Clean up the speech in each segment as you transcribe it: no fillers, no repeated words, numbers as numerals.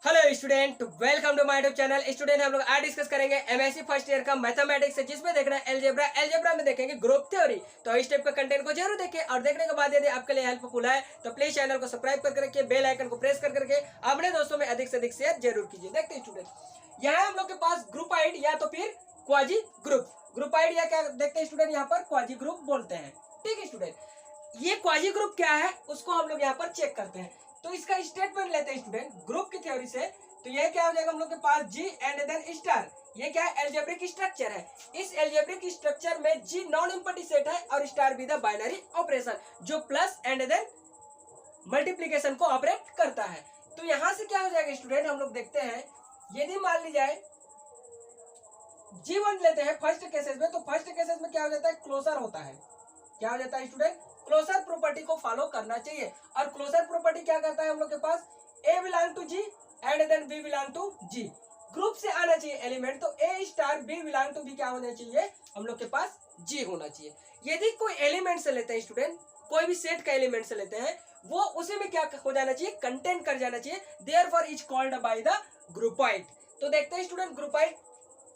Hello student, welcome to my YouTube channel. Student हम लोग आज डिस्कस करेंगे एमएससी फर्स्ट ईयर का मैथमेटिक्स है, जिसमें देखना है एलजेब्रा में देखेंगे ग्रुप थ्योरी। तो इस टाइप का कंटेंट को जरूर देखिए और देखने के बाद यदि आपके लिए हेल्पफुल है तो प्लीज चैनल को सब्सक्राइब करके रखिए, बेल आइकन को प्रेस करके अपने दोस्तों में अधिक से अधिक शेयर जरूर कीजिए। देखते हैं स्टूडेंट, यहाँ हम लोग के पास ग्रुप आइड या तो फिर क्वाजी ग्रुप आइड या क्या देखते हैं स्टूडेंट, यहाँ पर क्वाजी ग्रुप बोलते हैं। ठीक है स्टूडेंट, ये क्वाजी ग्रुप क्या है उसको हम लोग यहाँ पर चेक करते हैं। तो इसका स्टेटमेंट लेते हैं स्टूडेंट ग्रुप की थ्योरी से। तो ये क्या हो जाएगा हम लोग के पास जी एंड देन स्टार। ये क्या है, एल्जेब्रिक स्ट्रक्चर है। इस एल्जेब्रिक स्ट्रक्चर में जी नॉन एम्प्टी सेट है और स्टार भी द बाइनरी ऑपरेशन जो प्लस एंड देन मल्टीप्लीकेशन को ऑपरेट करता है। तो यहां से क्या हो जाएगा स्टूडेंट, हम लोग देखते हैं यदि मान ली जाए G1 लेते हैं फर्स्ट केसेस में, तो फर्स्ट केसेस में क्या हो जाता है, क्लोजर होता है। क्या हो जाता है स्टूडेंट, क्लोजर प्रॉपर्टी को फॉलो करना चाहिए। और क्लोजर प्रॉपर्टी क्या कहता है हम लोग के पास, A belong to G and then B belong to G। Group से आना चाहिए एलिमेंट, तो A star B belong to B क्या होना चाहिए, हम लोग के पास G होना चाहिए। यदि कोई एलिमेंट से लेते हैं स्टूडेंट, कोई भी सेट का एलिमेंट से लेते हैं, वो उसी में क्या हो जाना चाहिए, कंटेंट कर जाना चाहिए। Therefore is called by the groupoid. तो देखते हैं स्टूडेंट ग्रुपॉइड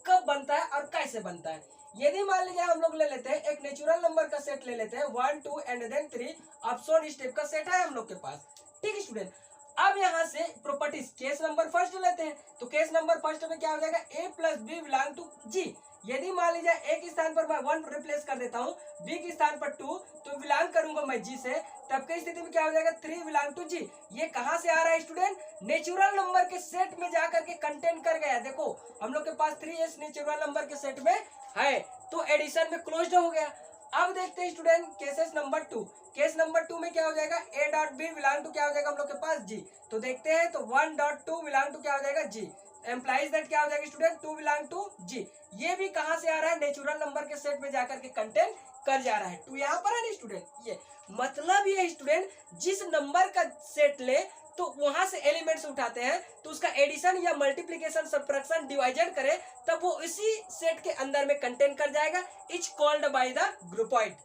कब बनता है और कैसे बनता है। यदि मान लीजिए हम लोग ले लेते हैं एक नेचुरल नंबर का सेट ले लेते हैं 1 2 एंड देन 3 ऑप्शन स्टेप का सेट है हम लोग के पास। ठीक है स्टूडेंट, अब यहाँ से प्रॉपर्टीज केस नंबर फर्स्ट लेते हैं। तो केस नंबर फर्स्ट में क्या हो जाएगा, a plus B belong to G. यदि मान लीजिए ए के स्थान पर मैं 1 रिप्लेस कर देता हूँ, बी के स्थान पर 2, तो बिलोंग करूंगा मैं जी से, तब की स्थिति में क्या हो जाएगा, 3 बिलोंग टू जी। ये कहाँ से आ रहा है स्टूडेंट, नेचुरल नंबर के सेट में जाकर के कंटेंट कर गया। देखो हम लोग के पास 3s नेचुरल नंबर के सेट में है, तो एडिशन में क्लोज्ड हो गया। अब देखते हैं student cases number 2। Case number 2 में क्या हो जाएगा, a dot B belong to क्या हो जाएगा हम लोग के पास जी। तो देखते हैं, तो 1 डॉट 2 बिलोंग टू क्या हो जाएगा जी, एम्प्लाइज दैट क्या हो जाएगा स्टूडेंट 2 बिलोंग टू जी। ये भी कहां से आ रहा है, नेचुरल नंबर के सेट में जाकर के कंटेंट कर जा रहा है। तो यहाँ पर है ना स्टूडेंट, ये मतलब ये स्टूडेंट जिस नंबर का सेट ले तो वहां से एलिमेंट्स उठाते हैं, तो उसका एडिशन या मल्टीप्लिकेशन सब्ट्रैक्शन डिवाइजन करे, तब वो इसी सेट के अंदर में कंटेंट कर जाएगा। Is called by the groupoid,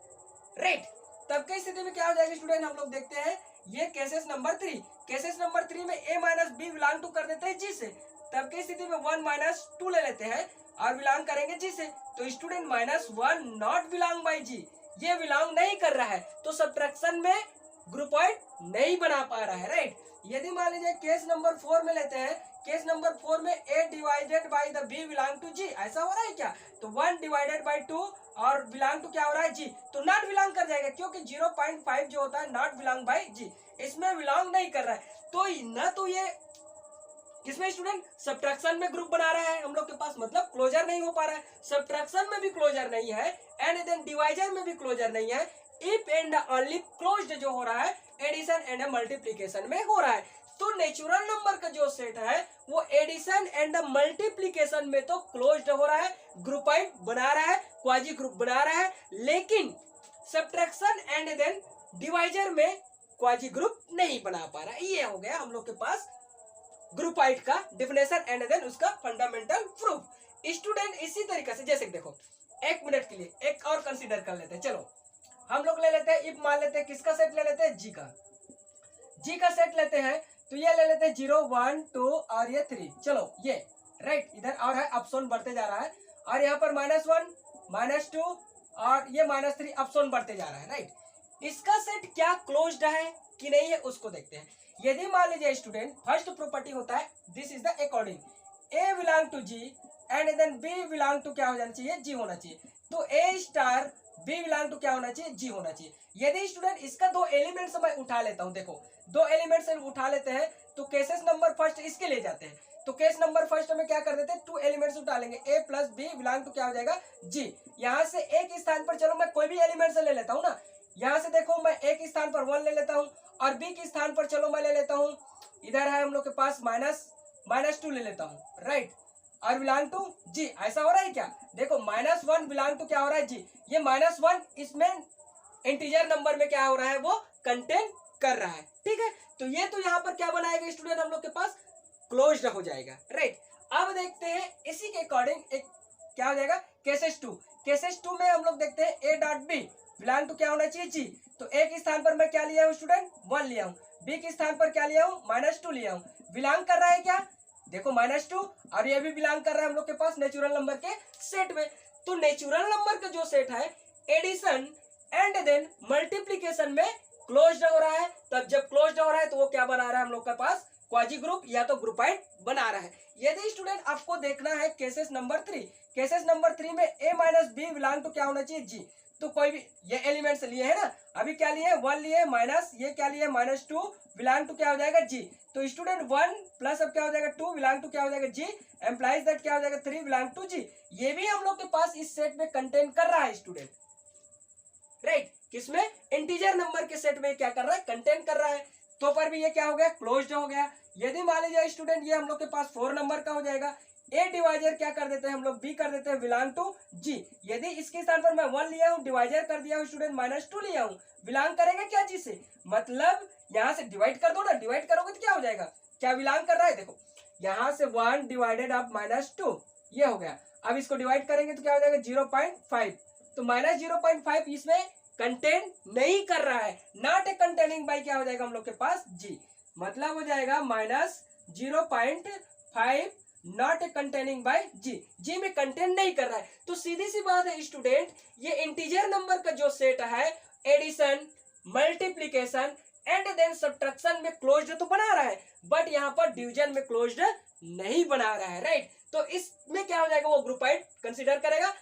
right. तब की स्थिति में क्या हो जाएगा स्टूडेंट, हम लोग देखते हैं ये केसेस नंबर 3। केसेस नंबर 3 में a minus B belong to कर देते हैं जी से। तब की स्थिति में 1 माइनस 2 ले लेते हैं और बिलोंग करेंगे जी से। तो स्टूडेंट -1 नॉट बिलोंग बाय जी, ये बिलोंग नहीं कर रहा है, तो सब्ट्रैक्शन में ग्रुपॉइड नहीं बना पा रहा है, राइट। यदि मान लीजिए केस नंबर 4 में लेते हैं, केस नंबर 4 में a divided by the b belong to G, ऐसा हो रहा है क्या, तो 1 डिवाइडेड बाय 2 और बिलोंग टू क्या हो रहा है जी, तो नॉट बिलोंग कर जाएगा, क्योंकि 0.5 जो होता है नॉट बिलोंग बाय जी, इसमें बिलोंग नहीं कर रहा है। तो न तो ये इसमें स्टूडेंट सब्ट्रैक्शन में ग्रुप बना रहा है हम लोग के पास, मतलब क्लोजर नहीं हो पा रहा है, सब्ट्रैक्शन में भी क्लोजर नहीं है एंड देन डिवाइजर में भी क्लोजर नहीं है। इफ एंड ओनली क्लोज्ड जो हो रहा है एडिशन एंड मल्टीप्लिकेशन में हो रहा है। तो नेचुरल नंबर का जो सेट है वो एडिशन एंड मल्टीप्लिकेशन में तो क्लोज्ड हो रहा है, ग्रुपॉइड बना रहा है, क्वाजी ग्रुप बना रहा है, लेकिन सब्ट्रैक्शन एंड देन डिवाइजर में क्वाजी ग्रुप नहीं बना पा रहा है। ये हो गया हम लोग के पास ग्रुपॉइड का डिफिनेशन एंड देन उसका फंडामेंटल प्रूफ। स्टूडेंट इसी तरीके से जैसे देखो, एक मिनट के लिए एक और कंसीडर कर लेते हैं। चलो हम लोग ले लेते हैं, इफ मान लेते हैं किसका सेट ले लेते हैं, जी का सेट लेते हैं। तो ये ले लेते हैं 0 1 2 और ये 3। चलो ये राइट, इधर और है ऑप्शन बढ़ते जा रहा है, और यहाँ पर -1 -2 और ये -3 ऑप्शन बढ़ते जा रहा है, राइट। इसका सेट क्या क्लोज्ड है कि नहीं है उसको देखते हैं। यदि मान लीजिए स्टूडेंट फर्स्ट प्रॉपर्टी होता है this is the according, a belong to G and then b belong to क्या हो जाना चाहिए, जी होना चाहिए। तो a star b belong to क्या होना चाहिए, जी होना चाहिए। यदि स्टूडेंट इसका 2 एलिमेंट्स मैं उठा लेता हूं, देखो 2 एलिमेंट्स उठा लेते हैं, तो केसेस नंबर फर्स्ट इसके ले जाते हैं। तो केस नंबर फर्स्ट में क्या कर देते हैं, 2 एलिमेंट्स उठा लेंगे, a plus B belong to क्या हो जाएगा जी। यहाँ से a के स्थान पर चलो मैं कोई भी एलिमेंट से ले लेता हूँ ना, यहाँ से देखो मैं a के स्थान पर 1 ले लेता हूँ और b के स्थान पर चलो मैं ले लेता हूँ, इधर है हम लोग के पास -2 ले लेता हूँ, राइट, और बिलोंग टू जी। ऐसा हो रहा है क्या, देखो -1 बिलोंग टू क्या हो रहा है जी, ये -1 इसमें इंटीजर नंबर में क्या हो रहा है, वो कंटेंट कर रहा है, ठीक है। तो ये तो यहाँ पर क्या बनाएगा स्टूडेंट, हम लोग के पास क्लोज्ड हो जाएगा, राइट। अब देखते हैं इसी के अकॉर्डिंग एक क्या हो जाएगा केसेस टू। केसेस टू में हम लोग देखते हैं A dot B belong to क्या होना चाहिए जी। तो ए के स्थान पर मैं क्या लिया हूँ स्टूडेंट 1 लिया हूँ, बी के स्थान पर क्या लिया हूँ -2 लिया हूँ। बिलोंग कर रहा है क्या देखो -2 और ये भी बिलोंग कर रहा है हम लोग के पास नेचुरल नंबर के सेट में। तो नेचुरल नंबर का जो सेट है एडिशन एंड देन मल्टीप्लीकेशन में क्लोज्ड हो रहा है। तब जब क्लोज्ड हो रहा है तो वो क्या बना रहा है हम लोग के पास क्वाजी ग्रुप या तो ग्रुपाइड बना रहा है। यदि स्टूडेंट आपको देखना है केसेस नंबर 3, केसेस नंबर 3 में a minus B belong to क्या होना चाहिए जी। तो कोई भी ये एलिमेंट्स लिए है ना, अभी क्या लिए 1 लिए माइनस ये क्या लिए -2 बिलोंग टू क्या हो जाएगा जी। तो स्टूडेंट 1 प्लस अब क्या हो जाएगा 2 बिलोंग टू क्या हो जाएगा जी, एम्प्लाइज दैट क्या हो जाएगा 3 बिलोंग टू जी। ये भी हम लोग के पास इस सेट में कंटेन कर रहा है स्टूडेंट, राइट। किसमें इंटीजर नंबर के सेट में क्या कर रहा है कंटेन कर रहा है। तो पर भी ये क्या हो गया क्लोज्ड हो गया। यदि मान लीजिए स्टूडेंट ये हम लोग के पास 4 नंबर का हो जाएगा, ए डिवाइजर क्या कर देते हैं हम लोग बी कर देते हैं बिलोंग टू जी। यदि इसके स्थान पर मैं 1 लिया हूँ डिवाइजर कर दिया हूँ स्टूडेंट -2 लिया हूँ, बिलोंग करेगा क्या जी से, मतलब यहाँ से डिवाइड कर दो ना, डिवाइड करोगे तो क्या हो जाएगा क्या बिलोंग कर रहा है। देखो यहाँ से 1 डिवाइडेड ऑफ -2 ये हो गया। अब इसको डिवाइड करेंगे तो क्या हो जाएगा 0.5। तो -0.5 इसमें कंटेन नहीं कर रहा है, नॉट ए कंटेनिंग बाई क्या हो जाएगा हम लोग के पास जी, मतलब हो जाएगा -0.5 नॉट ए कंटेनिंग बाय जी, जी में कंटेन नहीं कर रहा है। तो सीधी सी बात है स्टूडेंट ये इंटीजर नंबर का जो सेट है addition multiplication and then subtraction में क्लोज्ड तो बना रहा है, बट यहाँ पर डिवीजन में क्लोज्ड नहीं बना रहा है, राइट। तो इसमें क्या हो जाएगा वो ग्रुपाइड कंसीडर करेगा।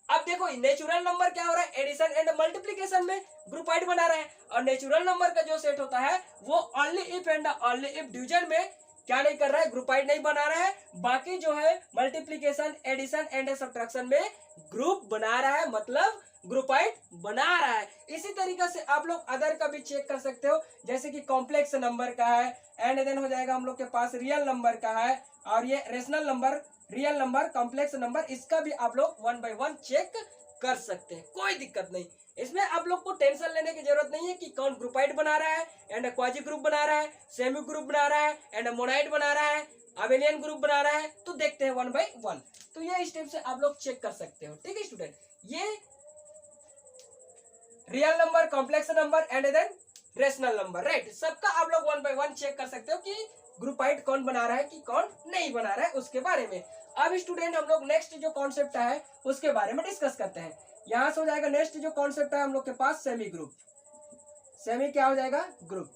अब देखो नेचुरल नंबर क्या हो रहा है एडिशन एंड मल्टीप्लीकेशन में ग्रुपाइड बना रहा है, और नेचुरल नंबर का जो सेट होता है वो only if and only if division में क्या नहीं कर रहा है ग्रुपाइड नहीं बना रहा है, बाकी जो है मल्टीप्लीकेशन एडिशन एंड सब्ट्रैक्शन में ग्रुप बना रहा है, मतलब ग्रुपाइड बना रहा है। इसी तरीके से आप लोग अदर का भी चेक कर सकते हो, जैसे कि कॉम्प्लेक्स नंबर का है एंड देन हो जाएगा हम लोग के पास रियल नंबर का है, और ये rational number real number complex number इसका भी आप लोग 1 बाय 1 चेक कर सकते हैं, कोई दिक्कत नहीं। इसमें आप लोग को टेंशन लेने की जरूरत नहीं है कि कौन ग्रुपाइड बना रहा है एंड क्वाजी ग्रुप बना रहा है, सेमी ग्रुप बना रहा है एंड मोनाइड बना रहा है, अबेलियन ग्रुप बना रहा है। तो देखते हैं 1 बाय 1। तो ये स्टेप से आप लोग चेक कर सकते हो, ठीक है स्टूडेंट। ये real number complex number and then rational number, right, सबका आप लोग 1 बाय 1 चेक कर सकते हो कि ग्रुपाइड कौन बना रहा है कि कौन नहीं बना रहा है उसके बारे में। अब स्टूडेंट हम लोग नेक्स्ट जो कॉन्सेप्ट है उसके बारे में डिस्कस करते हैं। यहां से हो जाएगा नेक्स्ट जो कॉन्सेप्ट है हम लोग के पास सेमी ग्रुप। सेमी क्या हो जाएगा ग्रुप,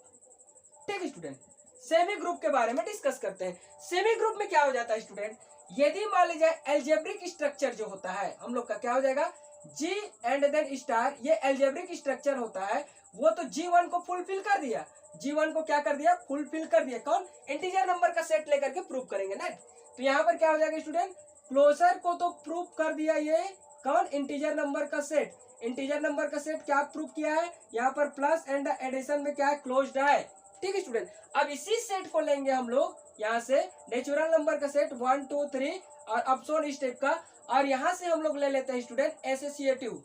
ठीक है स्टूडेंट। सेमी ग्रुप के बारे में डिस्कस करते हैं। सेमी ग्रुप में क्या हो जाता है स्टूडेंट, यदि मान लीजिए एल्जेब्रिक स्ट्रक्चर जो होता है हम लोग का क्या हो जाएगा जी एंड देन स्टार, ये एल्जेब्रिक स्ट्रक्चर होता है वो तो G1 को फुलफिल कर दिया, G1 को क्या कर दिया फुलफिल कर दिया, कौन इंटीजर नंबर का सेट लेकर के प्रूव करेंगे ना। तो यहाँ पर क्या हो जाएगा स्टूडेंट क्लोजर को तो प्रूव कर दिया ये कौन इंटीजर नंबर का सेट, इंटीजर नंबर का सेट क्या प्रूव किया है यहाँ पर प्लस एंड एडिशन में क्या है क्लोज्ड है, ठीक है स्टूडेंट। अब इसी सेट को लेंगे हम लोग यहाँ से नेचुरल नंबर का सेट 1 2 3 और अपसोन स्टेप का, और यहाँ से हम लोग ले लेते हैं स्टूडेंट एसोसिएटिव।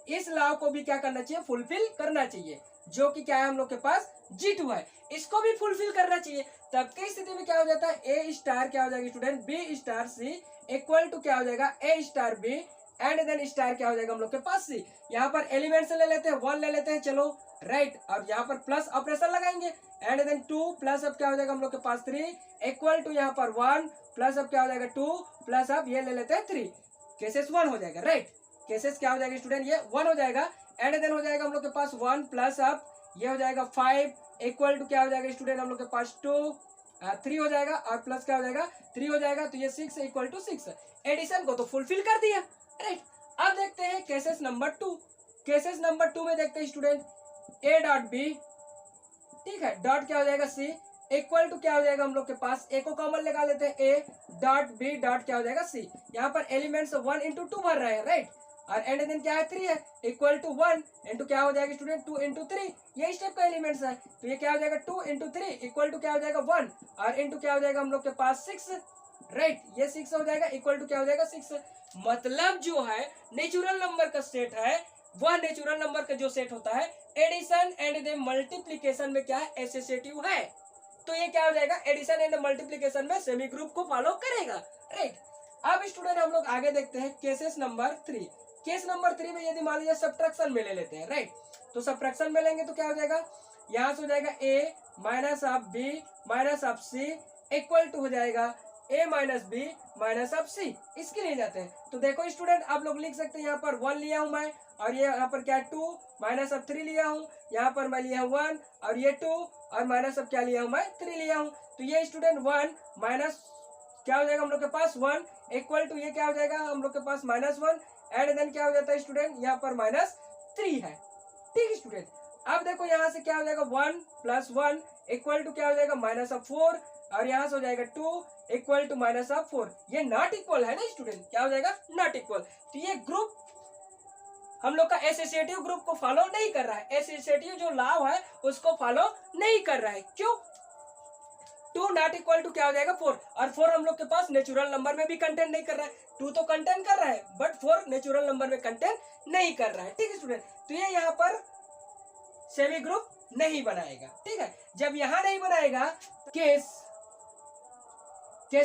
इस लॉ को भी क्या करना चाहिए फुलफिल करना चाहिए, जो कि क्या है हम लोग के पास G2 है, इसको भी फुलफिल करना चाहिए। तब की स्थिति में क्या हो जाता है ए स्टार क्या हो जाएगा student b star c equal to क्या हो जाएगा ए star b and then star क्या हो जाएगा हम लोग के पास सी। यहाँ पर एलिमेंट्स ले लेते हैं 1 ले लेते हैं चलो, राइट, और यहाँ पर प्लस ऑपरेशन लगाएंगे एंड देन 2 प्लस अब क्या हो जाएगा हम लोग के पास 3 इक्वल टू यहाँ पर 1 प्लस अब क्या हो जाएगा 2 प्लस अब ये ले लेते हैं 3, केसेस 1 हो जाएगा, राइट, केसेस क्या हो जाएगा स्टूडेंट ये 1 हो जाएगा एंड देन हो जाएगा हम लोग के पास 1 प्लस अब ये हो जाएगा 5 इक्वल टू क्या हो जाएगा स्टूडेंट हम लोग के पास 2 3 हो जाएगा और प्लस क्या हो जाएगा 3 हो जाएगा, तो ये 6 इक्वल टू 6। एडिशन को तो फुलफिल कर दिया, राइट। अब देखते हैं केसेस नंबर 2। केसेस नंबर 2 में देखते हैं स्टूडेंट ए डॉट बी, ठीक है, डॉट क्या हो जाएगा सी इक्वल टू क्या हो जाएगा हम लोग के पास ए को कॉमन लगा लेते हैं ए डॉट बी डॉट क्या हो जाएगा सी। यहाँ पर एलिमेंट्स 1 इंटू 2 भर रहे हैं, राइट, और एंड देन क्या है 3 है इक्वल टू 1 इंटू क्या हो जाएगा स्टूडेंट 2 इंटू 3, ये स्टेप का एलिमेंट्स है, तो ये क्या हो जाएगा 2 इंटू 3 इक्वल टू क्या हो जाएगा 1 और इंटू क्या हो जाएगा हम लोग के पास 6, राइट, ये 6 हो जाएगा इक्वल टू क्या हो जाएगा 6। मतलब जो है नेचुरल नंबर का सेट है वह नेचुरल नंबर का जो सेट होता है एडिशन एंड देन मल्टीप्लीकेशन में क्या है एसोसिएटिव है, तो ये क्या हो जाएगा एडिशन एंड मल्टीप्लीकेशन में सेमी ग्रुप को फॉलो करेगा, राइट। अब स्टूडेंट हम लोग आगे देखते हैं केसेस नंबर 3। केस नंबर 3 में यदि मान लीजिए सब्ट्रैक्शन में ले लेते हैं, राइट, तो सब्ट्रैक्शन में लेंगे तो क्या हो जाएगा, यहाँ से हो जाएगा a minus of b minus of c equal to हो जाएगा a minus b minus of c. इसके लिए जाते हैं तो देखो स्टूडेंट आप लोग लिख सकते हैं, यहाँ पर 1 लिया हूं मैं, और ये यहाँ पर क्या 2 माइनस ऑफ 3 लिया हूं, यहाँ पर मैं लिया हूं 1 और ये 2 और माइनस ऑफ क्या लिया हूं मैं 3 लिया हूं। तो ये स्टूडेंट 1 माइनस क्या हो जाएगा हम लोग के पास 1 इक्वल टू ये क्या हो जाएगा हम लोग के पास -1 एंड देन क्या हो जाता है स्टूडेंट, यहाँ पर -3 है। ठीक स्टूडेंट, अब देखो यहाँ से क्या हो जाएगा 1 प्लस 1 इक्वल टू क्या हो जाएगा -4 और यहाँ से हो जाएगा 2 इक्वल टू -4। ये नॉट इक्वल है ना स्टूडेंट, क्या हो जाएगा नॉट इक्वल। तो ये ग्रुप हम लोग का एसोसिएटिव ग्रुप को फॉलो नहीं कर रहा है, एसोसिएटिव जो लॉ है उसको फॉलो नहीं कर रहा है। क्यों? 2 नॉट इक्वल टू क्या हो जाएगा 4, और 4 हम लोग के पास नेचुरल नंबर में भी कंटेंट नहीं कर रहा है। 2 तो कंटेंट कर रहा है बट 4 नेचुरल नंबर में कंटेंट नहीं कर रहा है। ठीक है स्टूडेंट, तो ये यहाँ पर सेमी ग्रुप नहीं बनाएगा। ठीक है, जब यहाँ नहीं बनाएगा केस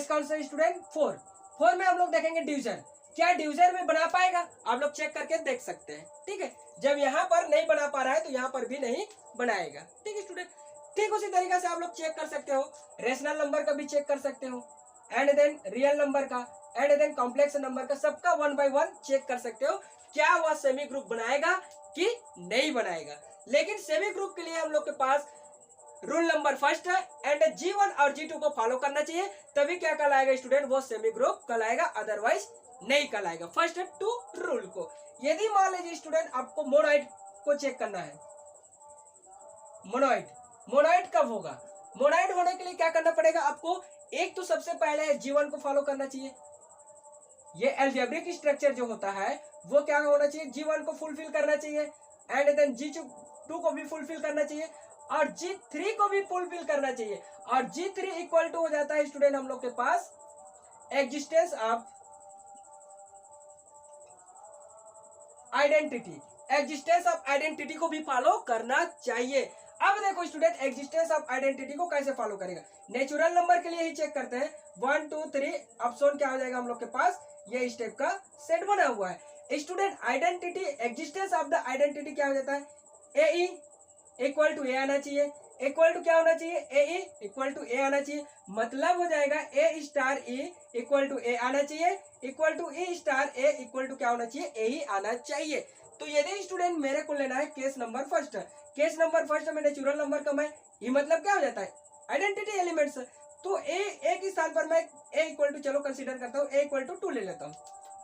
कौन सा स्टूडेंट 4 में हम लोग देखेंगे डिवीजन, क्या डिवीजन में बना पाएगा, आप लोग चेक करके देख सकते हैं। ठीक है, जब यहाँ पर नहीं बना पा रहा है तो यहाँ पर भी नहीं बनाएगा। ठीक है स्टूडेंट, ठीक उसी तरीके से आप लोग चेक कर सकते हो, रेशनल नंबर का भी चेक कर सकते हो एंड देन रियल नंबर का एंड देन कॉम्प्लेक्स नंबर का, सबका 1 बाय 1 चेक कर सकते हो क्या वह सेमी ग्रुप बनाएगा कि नहीं बनाएगा। लेकिन सेमी ग्रुप के लिए हम लोग के पास रूल नंबर फर्स्ट है एंड G1 और G2 को फॉलो करना चाहिए, तभी क्या कहलाएगा स्टूडेंट, वो सेमी ग्रुप कहलाएगा, अदरवाइज नहीं कहलाएगा। फर्स्ट 2 रूल को। यदि मान लीजिए स्टूडेंट आपको मोनोइड को चेक करना है, मोनोइड कब होगा, मोनोइड होने के लिए क्या करना पड़ेगा आपको, एक तो सबसे पहले G1 को फॉलो करना चाहिए, ये एल्जेब्रिक स्ट्रक्चर जो होता है वो क्या होना चाहिए, G1 को फुलफिल करना चाहिए एंड देन G2 को भी फुलफिल करना चाहिए और G3 को भी फुलफिल करना चाहिए। और G3 इक्वल टू हो जाता है स्टूडेंट हम लोग के पास existence of identity, existence of identity को भी फॉलो करना चाहिए। अब देखो स्टूडेंट एग्जिस्टेंस ऑफ आइडेंटिटी को कैसे फॉलो करेगा, नेचुरल नंबर के लिए ही चेक करते हैं। 1 2 3 ऑप्शन क्या हो जाएगा हम लोग के पास, ये स्टेप का सेट बना हुआ है। Student identity, existence of the identity क्या हो जाता है, ए इक्वल टू ए आना चाहिए, इक्वल टू क्या होना चाहिए, ए इक्वल टू ए आना चाहिए, मतलब हो जाएगा ए star A equal to A आना चाहिए, equal to A star A equal to क्या होना चाहिए, ए ही आना चाहिए। तो यदि स्टूडेंट मेरे को लेना है case number first, case number first में नेचुरल नंबर का मैं, ये मतलब क्या हो जाता है आइडेंटिटी एलिमेंट्स, तो ए के स्थान पर मैं ए इक्वल टू चलो कंसीडर करता हूँ, ए इक्वल टू 2 ले लेता हूँ,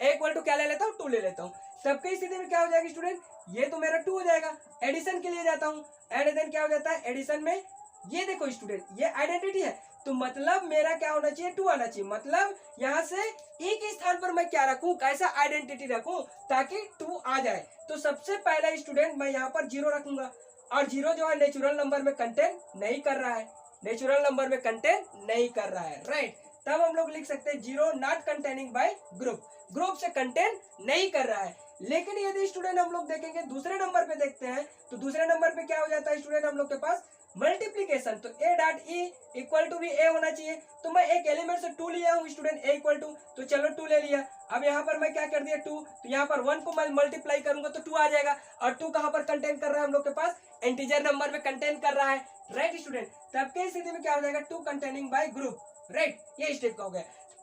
ए इक्वल टू क्या ले लेता हूँ 2 ले लेता हूँ। तब की स्थिति में क्या हो जाएगा स्टूडेंट, ये तो मेरा 2 हो जाएगा, एडिशन के लिए जाता हूँ एंड देन क्या हो जाता है एडिशन में, ये देखो स्टूडेंट ये आइडेंटिटी है तो मतलब मेरा क्या होना चाहिए 2 आना चाहिए, मतलब यहाँ से ए के स्थान पर मैं क्या रखूं, कैसा आइडेंटिटी रखूं ताकि 2 आ जाए। तो सबसे पहला स्टूडेंट मैं यहाँ पर 0 रखूंगा और 0 जो है नेचुरल नंबर में कंटेंट नहीं कर रहा है, नेचुरल नंबर में कंटेंट नहीं कर रहा है, राइट। तब हम लोग लिख सकते हैं 0 not containing bye group, group से कंटेंट नहीं कर रहा है। लेकिन यदि स्टूडेंट हम लोग देखेंगे दूसरे नंबर पे देखते हैं तो दूसरे नंबर पे क्या हो जाता है स्टूडेंट हम लोग के पास मल्टीप्लीकेशन, तो A dot E equal to भी ए होना चाहिए। तो मैं एक एलिमेंट से 2 लिया हूँ स्टूडेंट, ए इक्वल टू, तो चलो 2 ले लिया। अब यहाँ पर मैं क्या कर दिया 2, तो यहाँ पर 1 को मैं मल्टीप्लाई करूंगा तो 2 आ जाएगा, और 2 कहाँ पर कंटेंट कर रहा है हम लोग के पास इंटीजर नंबर में कंटेंट कर रहा है, राइट स्टूडेंट। तब के स्थिति में क्या हो जाएगा 2 कंटेनिंग बाय ग्रुप, राइट, ये स्टेप का हो गया।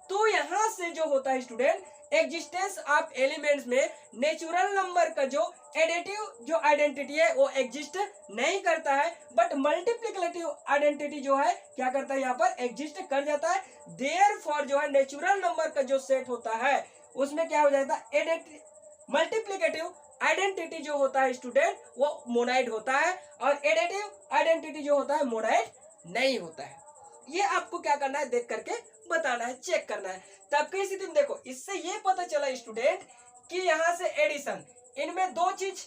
तो यहाँ से जो होता है स्टूडेंट एग्जिस्टेंस ऑफ एलिमेंट्स में नेचुरल नंबर का जो एडिटिव जो आइडेंटिटी है वो एग्जिस्ट नहीं करता है, बट मल्टीप्लिकेटिव आइडेंटिटी जो है क्या करता है यहाँ पर एग्जिस्ट कर जाता है। देयरफॉर जो है नेचुरल नंबर का जो सेट होता है उसमें क्या हो जाता है मल्टीप्लिकेटिव आइडेंटिटी जो होता है स्टूडेंट वो मोनाइड होता है और एडिटिव आइडेंटिटी जो होता है मोनाइड नहीं होता है। ये आपको क्या करना है देख करके बताना है, चेक करना है। तब की स्थिति में देखो इससे ये पता चला स्टूडेंट कि यहाँ से एडिशन, इनमें 2 चीज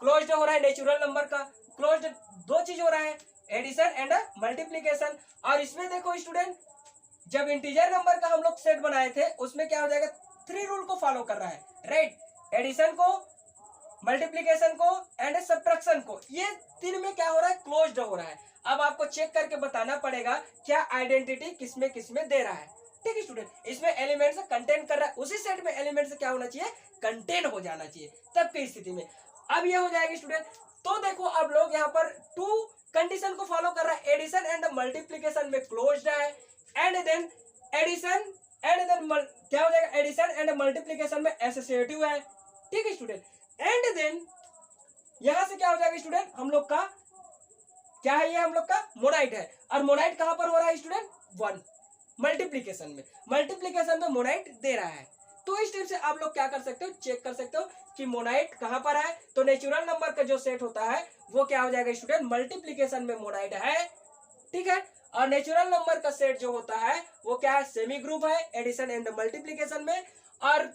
क्लोज्ड हो रहा है, नेचुरल नंबर का क्लोज्ड 2 चीज हो रहा है, एडिशन एंड मल्टीप्लीकेशन। और इसमें देखो स्टूडेंट जब इंटीजर नंबर का हम लोग सेट बनाए थे उसमें क्या हो जाएगा 3 रूल को फॉलो कर रहा है, राइट, एडिशन को, मल्टीप्लीकेशन को एंड सब्ट्रैक्शन को, ये 3 में क्या हो रहा है क्लोज्ड हो रहा है। अब आपको चेक करके बताना पड़ेगा क्या आइडेंटिटी किसमें किसमें दे रहा है, ठीक है स्टूडेंट, इसमें एलिमेंट्स कंटेन कर रहा है, उसी सेट में एलिमेंट्स क्या होना चाहिए, कंटेन हो जाना चाहिए तब की स्थिति में। अब ये हो जाएगी स्टूडेंट। तो देखो अब लोग यहाँ पर टू कंडीशन को फॉलो कर रहा है, एडिशन एंड मल्टीप्लीकेशन में क्लोज्ड है, and then addition and then क्या हो जाएगा, एडिशन एंड मल्टीप्लीकेशन में एसोसिएटिव है, ठीक है स्टूडेंट। एंड देन यहां से क्या हो जाएगा स्टूडेंट, हम लोग का क्या है, ये हम लोग का मोनाइट है, और मोनाइट कहां पर हो रहा है स्टूडेंट, 1 मल्टीप्लीकेशन में, मल्टीप्लीकेशन में मोनाइट दे रहा है। तो इस टाइप से आप लोग क्या कर सकते हो, चेक कर सकते हो कि मोनाइट कहां पर है। तो नेचुरल नंबर का जो सेट होता है वो क्या हो जाएगा स्टूडेंट, मल्टीप्लीकेशन में मोनाइट है, ठीक है। और नेचुरल नंबर का सेट जो होता है वो क्या है, सेमी ग्रुप है, एडिशन एंड मल्टीप्लीकेशन में। और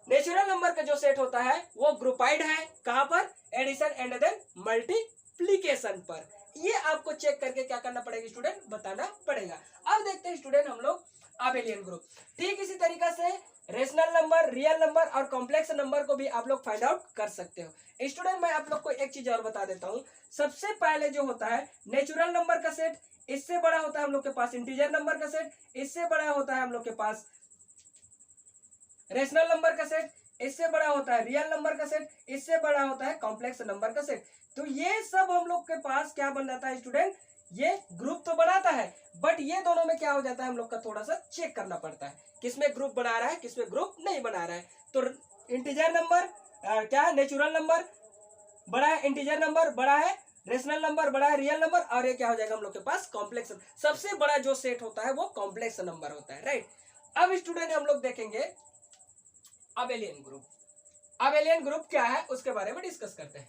नेचुरल नंबर का जो सेट होता है वो ग्रुपाइड है, कहां पर, एडिशन एंड देन मल्टीप्लीकेशन पर। ये आपको चेक करके क्या करना पड़ेगा स्टूडेंट, बताना पड़ेगा। अब देखते हैं स्टूडेंट हम लोग अबेलियन ग्रुप। ठीक इसी तरीका से रेशनल नंबर, रियल नंबर और कॉम्प्लेक्स नंबर को भी आप लोग फाइंड आउट कर सकते हो। स्टूडेंट मैं आप लोग को एक चीज और बता देता हूँ, सबसे पहले जो होता है नेचुरल नंबर का सेट, इससे बड़ा होता है हम लोग के पास इंटीजर नंबर का सेट, इससे बड़ा होता है हम लोग के पास रेशनल नंबर का सेट, इससे बड़ा होता है रियल नंबर का सेट, इससे बड़ा होता है कॉम्प्लेक्स नंबर का सेट। तो ये सब हम लोग के पास क्या बन जाता है स्टूडेंट, ये ग्रुप तो बनाता है, बट ये दोनों में क्या हो जाता है हम लोग का थोड़ा सा चेक करना पड़ता है, किसमें ग्रुप बना रहा है, किसमें ग्रुप नहीं बना रहा है। तो इंटीजर नंबर क्या है, नेचुरल नंबर बड़ा है, इंटीजर नंबर बड़ा है, रेशनल नंबर बड़ा है, रियल नंबर, और ये क्या हो जाएगा हम लोग के पास कॉम्प्लेक्स। सबसे बड़ा जो सेट होता है वो कॉम्प्लेक्स नंबर होता है, राइट। अब स्टूडेंट हम लोग देखेंगे अबेलियन ग्रुप। अबेलियन ग्रुप क्या है उसके बारे में डिस्कस करते हैं।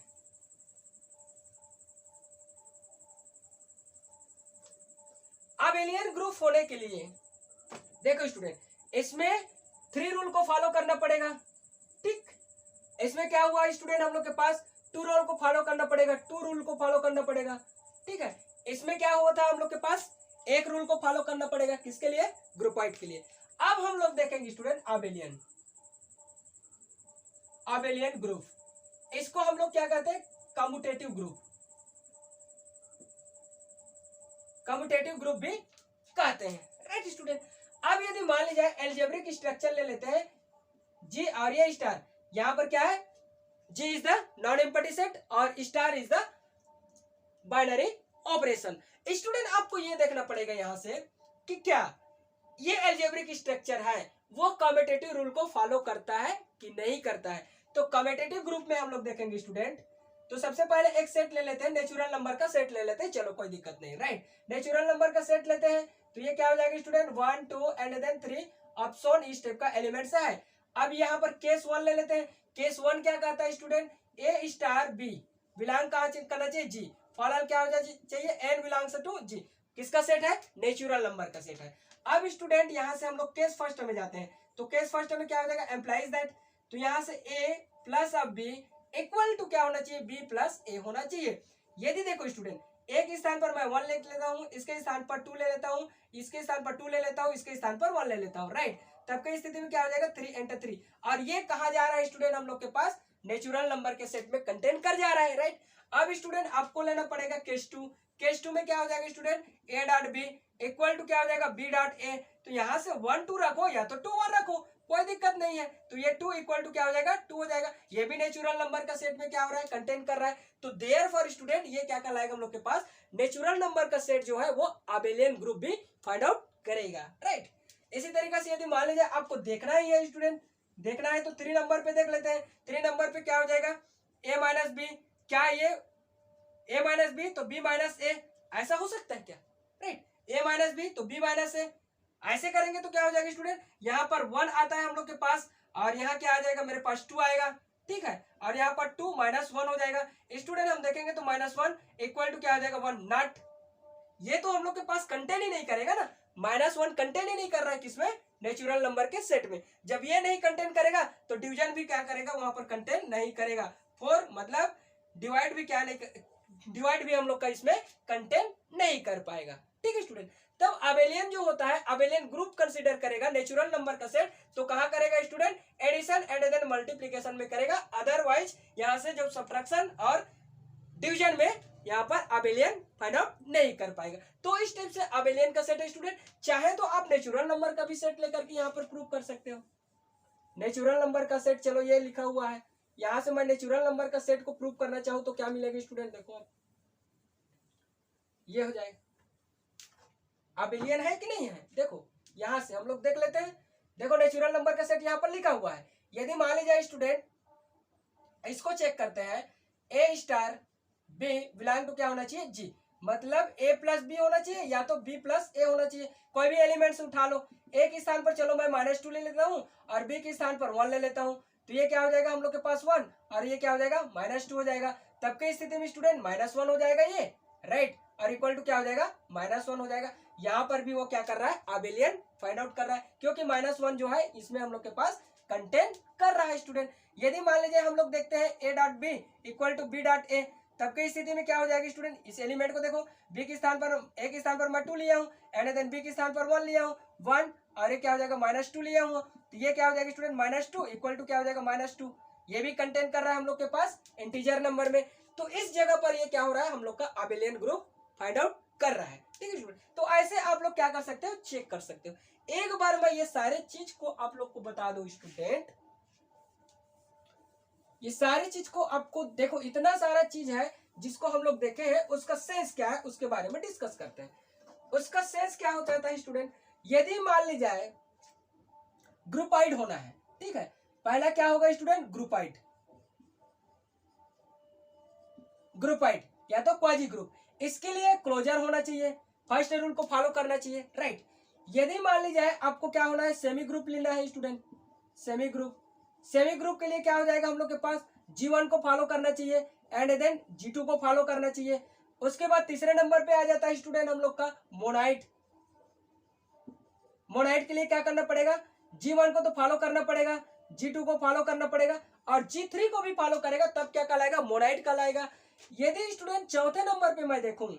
अबेलियन ग्रुप होने के लिए देखो स्टूडेंट, इसमें 3 रूल को फॉलो करना पड़ेगा, ठीक। इसमें क्या हुआ स्टूडेंट, हम लोग के पास 2 रूल को फॉलो करना पड़ेगा, 2 रूल को फॉलो करना पड़ेगा, ठीक है। इसमें क्या हुआ था हम लोग के पास, 1 रूल को फॉलो करना पड़ेगा, किसके लिए, ग्रुपाइड के लिए। अब हम लोग देखेंगे स्टूडेंट अबेलियन, अबेलियन ग्रुप, इसको हम लोग क्या कहते हैं, कम्यूटेटिव ग्रुप, कम्यूटेटिव ग्रुप भी कहते हैं, राइट स्टूडेंट। अब यदि मान लीजिए एल्जेब्रिक स्ट्रक्चर ले लेते हैं, जी और ये स्टार, यहां पर क्या है, G is the non empty set और star is the binary operation. Student आपको ये देखना पड़ेगा यहां से कि क्या ये एल्जेब्रिक स्ट्रक्चर है वो कम्यूटेटिव रूल को फॉलो करता है कि नहीं करता है। तो कम्यूटेटिव ग्रुप में हम लोग देखेंगे स्टूडेंट, तो सबसे पहले एक सेट ले लेते हैं, नेचुरल नंबर का सेट ले लेते हैं, चलो कोई दिक्कत नहीं, राइट। नेचुरल नंबर का सेट लेते हैं, तो ये क्या हो जाएगा स्टूडेंट, 1 2 एंड देन 3 ऑप्शन इस टाइप का एलिमेंट्स है। अब यहाँ पर केस 1 ले लेते हैं, केस 1 क्या कहता है स्टूडेंट, ए स्टार बी बिलोंग कहाँ करना चाहिए, जी, फॉलोअर क्या हो जाना चाहिए, एन बिलोंग्स टू जी, किसका सेट है, नेचुरल नंबर का सेट है। अब स्टूडेंट यहाँ से हम लोग केस फर्स्ट में जाते हैं, तो केस फर्स्ट में क्या हो जाएगा, एम्प्लाइज दैट, तो यहाँ से ए प्लस अब बी इक्वल टू क्या होना चाहिए, बी प्लस ए होना चाहिए। यदि देखो स्टूडेंट, एक स्थान पर मैं 1 ले लेता हूँ, इसके स्थान पर 2 ले लेता हूँ, इसके स्थान पर 2 ले लेता हूँ, इसके स्थान पर 1 ले लेता हूँ, राइट। तब की स्थिति में क्या हो जाएगा, 3 एंटर 3, और ये कहा जा रहा है स्टूडेंट हम लोग के पास नेचुरल नंबर के सेट में कंटेन कर जा रहा है, राइट। अब स्टूडेंट आपको लेना पड़ेगा केस 2, केस 2 में क्या हो जाएगा student, A dot B equal to क्या हो जाएगा, बी डॉट ए, तो यहाँ से 1 2 रखो या तो 2 1 रखो, कोई दिक्कत नहीं है। तो ये 2 इक्वल टू क्या हो जाएगा, 2 हो जाएगा, ये भी नेचुरल नंबर का सेट में क्या हो रहा है, कंटेन कर रहा है। तो देयरफॉर स्टूडेंट ये क्या कहलाएगा हम लोग के पास, नेचुरल नंबर का सेट जो है वो अबेलियन ग्रुप भी फाइंड आउट करेगा, राइट। इसी तरीके से यदि मान लीजिए आपको देखना ही है स्टूडेंट, देखना है तो 3 नंबर पे देख लेते हैं। 3 नंबर पे क्या हो जाएगा, a माइनस बी, क्या ये a माइनस बी तो b माइनस ए, ऐसा हो सकता है क्या, राइट। a माइनस बी तो b माइनस ए, ऐसे करेंगे तो क्या हो जाएगा स्टूडेंट, यहाँ पर 1 आता है हम लोग के पास, और यहाँ क्या आ जाएगा मेरे पास 2 आएगा, ठीक है, और यहाँ पर 2 माइनस 1 हो जाएगा। स्टूडेंट हम देखेंगे तो -1 इक्वल टू क्या आ जाएगा, 1 नॉट, ये तो हम लोग के पास कंटेन ही नहीं करेगा ना, -1 कंटेन ही नहीं कर रहा है किसमें, नेचुरल नंबर के सेट में। जब ये नहीं कंटेन करेगा तो डिवीजन भी क्या करेगा, वहां पर कंटेन नहीं करेगा। 4 मतलब डिवाइड भी क्या नहीं, डिवाइड भी हम लोग का इसमें कंटेन नहीं कर पाएगा, ठीक है स्टूडेंट। तब अबेलियन जो होता है, अबेलियन ग्रुप कंसीडर करेगा नेचुरल नंबर का सेट, तो कहां करेगा student, addition and then multiplication में करेगा। अदरवाइज यहां से जब सब्ट्रैक्शन और डिवीजन में यहाँ पर अबेलियन फाइंड आउट नहीं कर पाएगा। तो इस टाइप से अबेलियन का सेट है स्टूडेंट। चाहे तो आप नेचुरल नंबर का भी सेट लेकर के यहाँ पर प्रूव कर सकते हो। नेचुरल नंबर का सेट, चलो ये लिखा हुआ है, यहां से मैं नेचुरल नंबर का सेट को प्रूव करना चाहूं तो क्या मिलेगा स्टूडेंट, देखो आप ये हो जाएगा। अबेलियन है कि नहीं है, देखो यहां से हम लोग देख लेते हैं। देखो नेचुरल नंबर का सेट यहाँ पर लिखा हुआ है। यदि मान लीजिए स्टूडेंट इसको चेक करते हैं, ए स्टार बी बिलोंग टू क्या होना चाहिए, जी, मतलब ए प्लस बी होना चाहिए या तो बी प्लस ए होना चाहिए। कोई भी एलिमेंट्स उठा लो, ए के स्थान पर चलो मैं -2 ले लेता हूँ और बी के स्थान पर 1 ले लेता हूँ, तो ये क्या हो जाएगा हम लोग के पास 1 और ये क्या हो जाएगा -2 हो जाएगा। तब की स्थिति में स्टूडेंट -1 हो जाएगा ये, राइट, और इक्वल टू क्या हो जाएगा -1 हो जाएगा। यहाँ पर भी वो क्या कर रहा है, अबेलियन फाइंड आउट कर रहा है, क्योंकि -1 जो है इसमें हम लोग के पास कंटेन कर रहा है स्टूडेंट। यदि मान लीजिए हम लोग देखते हैं a dot B equal to B dot A, तब की स्थिति में क्या हो जाएगी स्टूडेंट, इस एलिमेंट को देखो, बी के स्थान पर ए के स्थान पर मैं 2 लिया हूँ एंड देन बी के स्थान पर 1 लिया हूँ 1 और ये क्या हो जाएगा -2 लिया हूँ, तो ये क्या हो जाएगा स्टूडेंट -2 इक्वल टू क्या हो जाएगा -2। ये भी कंटेन कर रहा है हम लोग के पास इंटीजर नंबर में, तो इस जगह पर ये क्या हो रहा है हम लोग का अबेलियन ग्रुप फाइंड आउट कर रहा है, ठीक है स्टूडेंट। तो ऐसे आप लोग क्या कर सकते हो, चेक कर सकते हो। एक बार मैं ये सारे चीज को आप लोग को बता दूं स्टूडेंट, ये सारी चीज को आपको देखो, इतना सारा चीज है जिसको हम लोग देखे हैं, उसका सेंस क्या है उसके बारे में डिस्कस करते हैं। उसका सेंस क्या होता है स्टूडेंट, यदि मान ली जाए ग्रुपाइड होना है, ठीक है, पहला क्या होगा स्टूडेंट, ग्रुपाइड, ग्रुपाइड या तो क्वाजी ग्रुप, इसके लिए क्लोजर होना चाहिए, फर्स्ट रूल को फॉलो करना चाहिए, राइट। यदि मान ली जाए आपको क्या होना है, सेमी ग्रुप लेना है student, semi group, semi group के लिए क्या हो जाएगा हम लोग के पास, G1 को फॉलो करना चाहिए एंड देन G2 को फॉलो करना चाहिए। उसके बाद तीसरे नंबर पे आ जाता है स्टूडेंट हम लोग का मोनाइट। मोनाइट के लिए क्या करना पड़ेगा, G1 को तो फॉलो करना पड़ेगा, G2 को फॉलो करना पड़ेगा और G3 को भी फॉलो करेगा, तब क्या कहलाएगा, मोनाइट कहलाएगा। यदि स्टूडेंट चौथे नंबर पे मैं देखूं,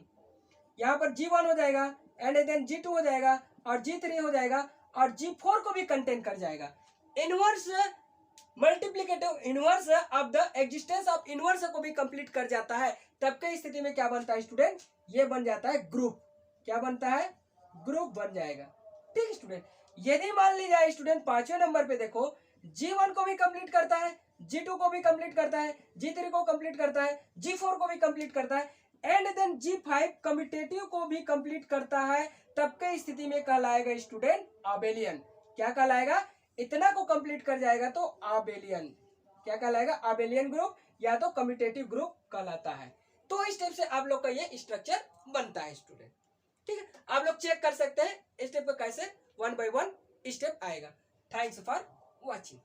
यहाँ पर G1 हो जाएगा एंड देन G2 हो जाएगा और G3 हो जाएगा और G4 को भी कंटेन कर जाएगा। Inverse multiplicative inverse of the existence of inverse को भी कंप्लीट कर जाता है, तब की स्थिति में क्या बनता है स्टूडेंट, ये बन जाता है ग्रुप, क्या बनता है, ग्रुप बन जाएगा, ठीक स्टूडेंट। यदि मान ली जाए स्टूडेंट पांचवें नंबर पे देखो, G1 को भी कंप्लीट करता है, G2 को भी कंप्लीट करता है, G3 को कंप्लीट करता है, G4 को भी कंप्लीट करता है एंड देन G5 कम्यूटेटिव को भी कंप्लीट करता है, तब की स्थिति में कहलाएगा स्टूडेंट अबेलियन। क्या कहलाएगा, इतना को कंप्लीट कर जाएगा तो अबेलियन, क्या कहलाएगा, अबेलियन ग्रुप या तो कम्यूटेटिव ग्रुप कहलाता है। तो इस टाइप से आप लोग का ये स्ट्रक्चर बनता है स्टूडेंट, ठीक है। आप लोग चेक कर सकते हैं स्टेप पे कैसे 1 by 1 स्टेप आएगा। Thanks for watching.